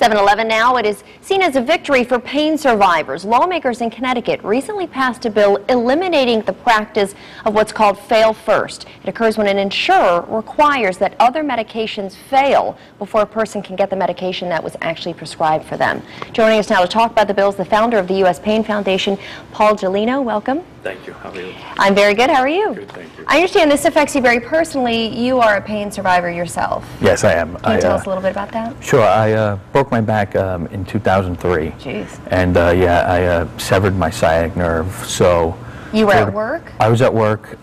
7:11 now. It is seen as a victory for pain survivors. Lawmakers in Connecticut recently passed a bill eliminating the practice of what's called fail first. It occurs when an insurer requires that other medications fail before a person can get the medication that was actually prescribed for them. Joining us now to talk about the bill is the founder of the U.S. Pain Foundation, Paul Gileno. Welcome. Thank you. How are you? I'm very good. How are you? Good, thank you. I understand this affects you very personally. You are a pain survivor yourself. Yes, I am. Can you tell us a little bit about that? Sure. I broke my back in 2003. Jeez. And I severed my sciatic nerve. So you were at work? I was at work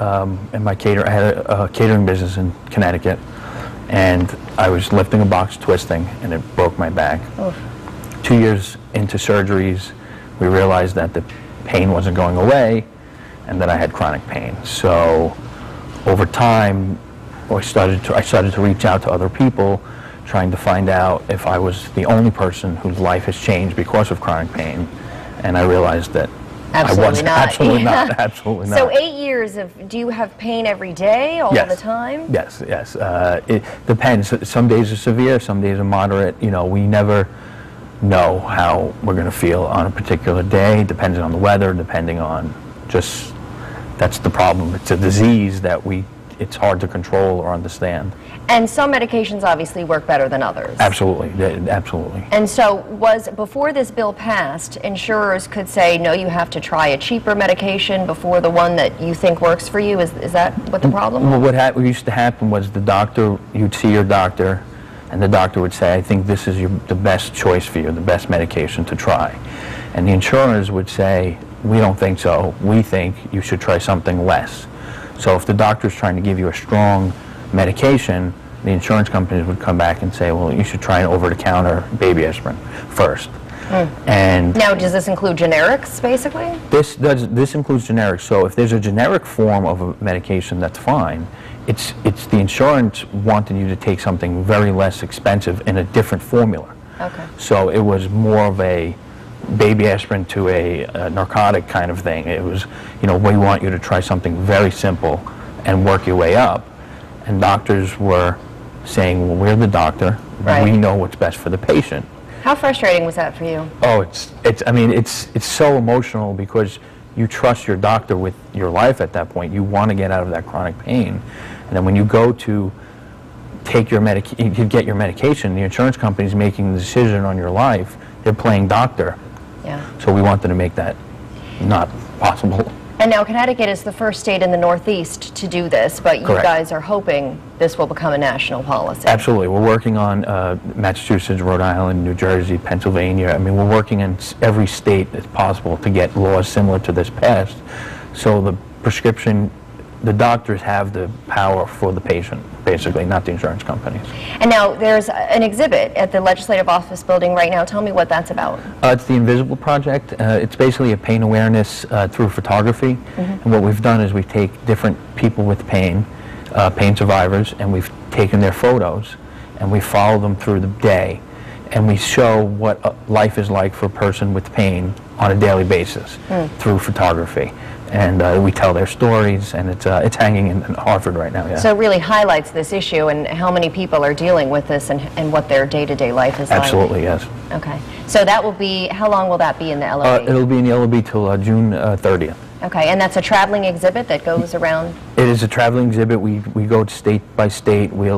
in my I had a catering business in Connecticut, and I was lifting a box twisting, and it broke my back. Oof. 2 years into surgeries, we realized that the pain wasn't going away, and that I had chronic pain. So over time, I started to reach out to other people, trying to find out if I was the only person whose life has changed because of chronic pain, and I realized that absolutely I wasn't. Not. Absolutely not. Absolutely not. So 8 years of, do you have pain every day, all Yes. the time? Yes, yes. It depends. Some days are severe, some days are moderate. You know, we never know how we're going to feel on a particular day, depending on the weather, depending on just, that's the problem. It's a disease that it's hard to control or understand. And some medications obviously work better than others. Absolutely, absolutely. And so before this bill passed, insurers could say, no, you have to try a cheaper medication before the one that you think works for you? Is that what the problem was? Well, what used to happen was you'd see your doctor, and the doctor would say, I think this is the best choice for you, the best medication to try. And the insurers would say, we don't think so. We think you should try something less. So if the doctor's trying to give you a strong medication, the insurance companies would come back and say, well, you should try an over-the-counter baby aspirin first. And now, does this include generics, basically? This includes generics. So if there's a generic form of a medication, that's fine. It's the insurance wanting you to take something very less expensive in a different formula. Okay. So it was more of a baby aspirin to a narcotic kind of thing. It was, we want you to try something very simple and work your way up. And doctors were saying, well, we're the doctor. Right. We know what's best for the patient. How frustrating was that for you? Oh, it's so emotional because you trust your doctor with your life at that point. You want to get out of that chronic pain. And then when you go to get your medication, the insurance company is making the decision on your life. They're playing doctor. Yeah. So we wanted to make that not possible. And now Connecticut is the first state in the Northeast to do this, but Correct. You guys are hoping this will become a national policy. Absolutely. We're working on Massachusetts, Rhode Island, New Jersey, Pennsylvania. I mean, we're working in every state that's possible to get laws similar to this passed. So the doctors have the power for the patient, basically, not the insurance companies. And now there's an exhibit at the Legislative Office building right now. Tell me what that's about. It's the Invisible Project. It's basically a pain awareness through photography. Mm-hmm. And what we've done is we take different people with pain survivors, and we've taken their photos, and we follow them through the day, and we show what life is like for a person with pain on a daily basis through photography. And we tell their stories, and it's hanging in Hartford right now. Yeah. So it really highlights this issue and how many people are dealing with this and what their day-to-day life is like. Absolutely, yes. Okay. So that will be, how long will that be in the LOB? It'll be in the LOB till June 30th. Okay, and that's a traveling exhibit that goes around? It is a traveling exhibit. We go state by state. We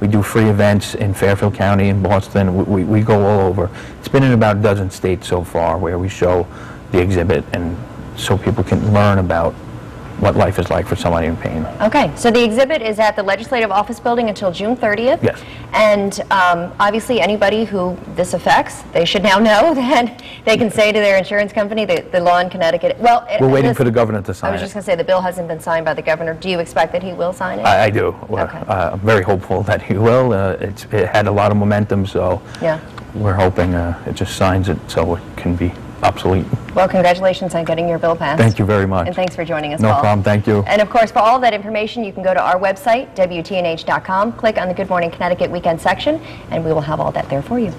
do free events in Fairfield County, in Boston. We go all over. It's been in about a dozen states so far where we show the exhibit, and so people can learn about what life is like for somebody in pain. Okay, so the exhibit is at the Legislative Office building until June 30th. Yes. And obviously anybody who this affects, they should now know that they can say to their insurance company, the law in Connecticut, well... We're waiting for the governor to sign it. I was just going to say, the bill hasn't been signed by the governor. Do you expect that he will sign it? I do. Okay. I'm very hopeful that he will. It had a lot of momentum, so yeah. We're hoping it just signs it so it can be obsolete. Well, congratulations on getting your bill passed. Thank you very much. And thanks for joining us, No Paul. problem. Thank you. And of course, for all of that information, you can go to our website, WTNH.com, click on the Good Morning Connecticut Weekend section, and we will have all that there for you.